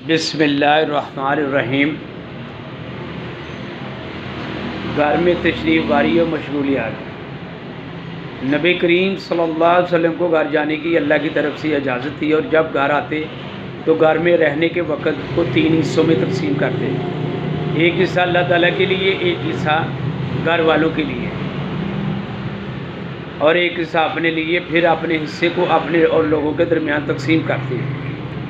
بسم اللہ الرحمن الرحیم۔ گھر میں تشریف باری و مشغولیات۔ نبی کریم صلی اللہ علیہ وسلم کو گھر جانے کی اللہ کی طرف سے اجازت تھی، اور جب گھر آتے تو گھر میں رہنے کے وقت کو 3 حصوں میں تقسیم کرتے۔ ایک حصہ اللہ تعالیٰ کے لیے، ایک حصہ گھر والوں کے لیے، اور ایک حصہ اپنے لیے۔ پھر اپنے حصے کو اپنے اور لوگوں کے درمیان تقسیم کرتے،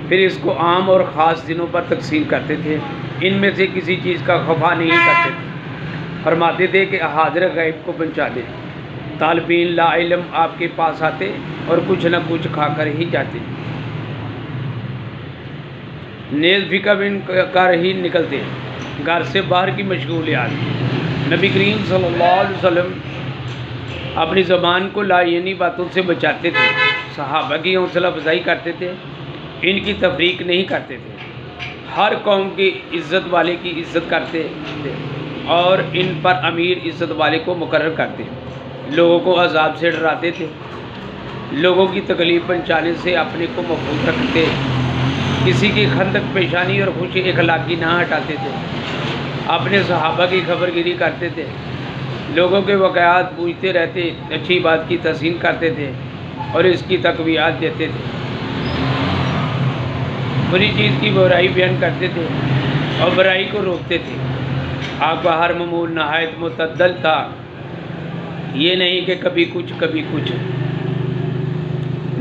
پھر اس کو عام اور خاص دنوں پر تقسیم کرتے تھے۔ ان میں سے کسی چیز کا خفا نہیں کرتے تھے۔ فرماتے تھے کہ حاضر غیب کو پہنچا دے۔ طالبین لا علم آپ کے پاس آتے اور کچھ نہ کچھ کھا کر ہی جاتے، نیز فکر کر ہی نکلتے۔ گھر سے باہر کی مشغولیات۔ نبی کریم صلی اللہ علیہ وسلم اپنی زبان کو لائنی باتوں سے بچاتے تھے، صحابہ کی حوصلہ افزائی کرتے تھے، ان کی تفریق نہیں کرتے تھے۔ ہر قوم کی عزت والے کی عزت کرتے تھے، اور ان پر امیر عزت والے کو مقرر کرتے، لوگوں کو عذاب سے ڈراتے تھے، لوگوں کی تکلیف پہنچانے سے اپنے کو محفوظ رکھتے، کسی کی خندق پیشانی اور خوشی اخلاقی نہ ہٹاتے تھے، اپنے صحابہ کی خبر گیری کرتے تھے، لوگوں کے واقعات پوچھتے رہتے، اچھی بات کی تحسین کرتے تھے اور اس کی تقویات دیتے تھے، بری چیز کی برائی بیان کرتے تھے اور برائی کو روکتے تھے۔ آپ کا ہر معمول نہایت معتدل تھا، یہ نہیں کہ کبھی کچھ کبھی کچھ۔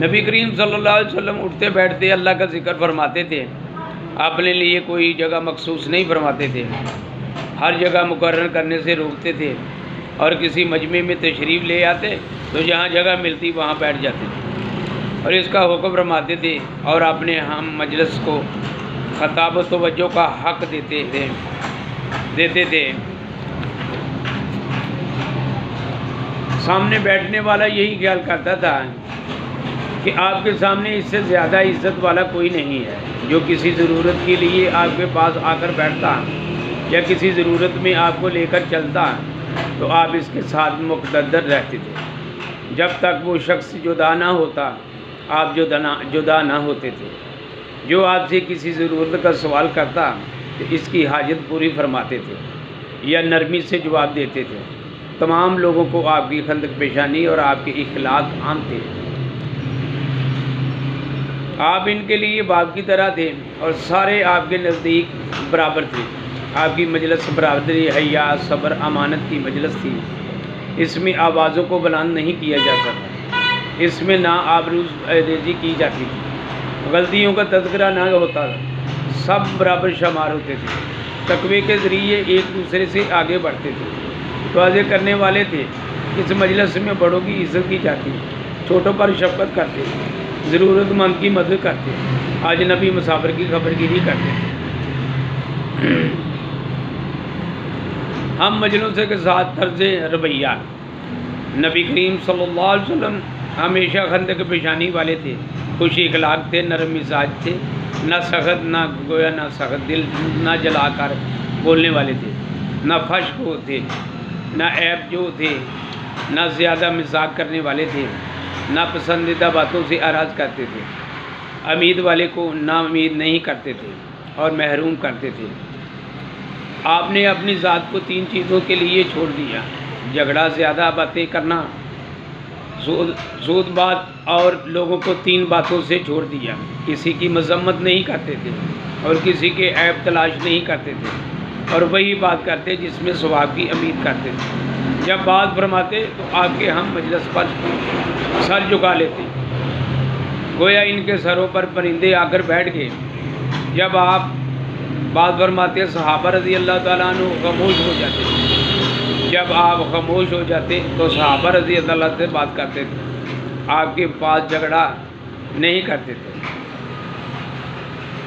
نبی کریم صلی اللہ علیہ وسلم اٹھتے بیٹھتے اللہ کا ذکر فرماتے تھے، اپنے لیے کوئی جگہ مخصوص نہیں فرماتے تھے، ہر جگہ مقرر کرنے سے روکتے تھے، اور کسی مجمع میں تشریف لے آتے تو جہاں جگہ ملتی وہاں بیٹھ جاتے، اور اس کا حکم فرماتے تھے، اور اپنے ہم مجلس کو خطاب و توجہ کا حق دیتے تھے۔ سامنے بیٹھنے والا یہی خیال کرتا تھا کہ آپ کے سامنے اس سے زیادہ عزت والا کوئی نہیں ہے۔ جو کسی ضرورت کے لیے آپ کے پاس آ کر بیٹھتا یا کسی ضرورت میں آپ کو لے کر چلتا تو آپ اس کے ساتھ مقتدر رہتے تھے، جب تک وہ شخص جدا نہ ہوتا آپ جدا نہ ہوتے تھے۔ جو آپ سے کسی ضرورت کا سوال کرتا تو اس کی حاجت پوری فرماتے تھے یا نرمی سے جواب دیتے تھے۔ تمام لوگوں کو آپ کی خندق پیشانی اور آپ کے اخلاق عام تھے۔ آپ ان کے لیے باپ کی طرح تھے، اور سارے آپ کے نزدیک برابر تھے۔ آپ کی مجلس برادری، حیا، صبر، امانت کی مجلس تھی۔ اس میں آوازوں کو بلند نہیں کیا جاتا تھا، اس میں نہ آبروز ریزی کی جاتی تھی، غلطیوں کا تذکرہ نہ ہوتا تھا، سب برابر شمار ہوتے تھے، تقوی کے ذریعے ایک دوسرے سے آگے بڑھتے تھے، واضح کرنے والے تھے۔ اس مجلس میں بڑوں کی عزت کی جاتی، چھوٹوں پر شفقت کرتے، ضرورت مند کی مدد کرتے، اجنبی مسافر کی خبر گیری کرتے تھے۔ ہم مجلسوں کے ساتھ طرز رویہ۔ نبی کریم صلی اللہ علیہ وسلم ہمیشہ خندق پیشانی والے تھے، خوش اخلاق تھے، نرم مزاج تھے، نہ سخت نہ گویا نہ سخت دل، نہ جلا کر بولنے والے تھے، نہ فحش کو تھے، نہ عیب جو تھے، نہ زیادہ مزاق کرنے والے تھے، نہ پسندیدہ باتوں سے اراض کرتے تھے، امید والے کو نا امید نہیں کرتے تھے اور محروم کرتے تھے۔ آپ نے اپنی ذات کو 3 چیزوں کے لیے چھوڑ دیا: جھگڑا، زیادہ باتیں کرنا، زود بات، اور لوگوں کو 3 باتوں سے چھوڑ دیا: کسی کی مذمت نہیں کرتے تھے اور کسی کے عیب تلاش نہیں کرتے تھے، اور وہی بات کرتے جس میں ثواب کی امید کرتے تھے۔ جب بات فرماتے تو آپ کے ہم مجلس پر سر جھکا لیتے، گویا ان کے سروں پر پرندے آ کر بیٹھ گئے۔ جب آپ بات فرماتے صحابہ رضی اللہ تعالیٰ عنہ خاموش ہو جاتے، جب آپ خاموش ہو جاتے تو صحابہ رضی اللہ سے بات کرتے تھے، آپ کے پاس جھگڑا نہیں کرتے تھے۔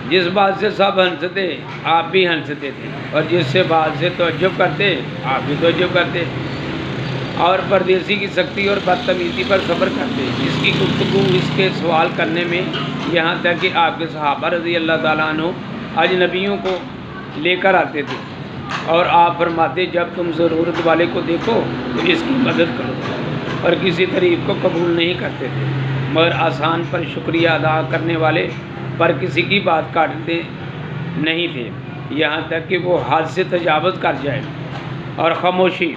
جس بات سے سب ہنستے آپ بھی ہنستے تھے، اور جس سے بات سے تعجب کرتے آپ بھی تعجب کرتے، اور پردیسی کی سختی اور بدتمیزی پر صبر کرتے، اس کی گفتگو، اس کے سوال کرنے میں، یہاں تک کہ آپ کے صحابہ رضی اللہ تعالیٰ عنہ اجنبیوں کو لے کر آتے تھے، اور آپ فرماتے جب تم ضرورت والے کو دیکھو تو اس کی مدد کرو، اور کسی تعریف کو قبول نہیں کرتے تھے، مگر آسان پر شکریہ ادا کرنے والے پر کسی کی بات نہیں تھے یہاں تک کہ وہ حد سے تجاوز کر جائے. اور خاموشی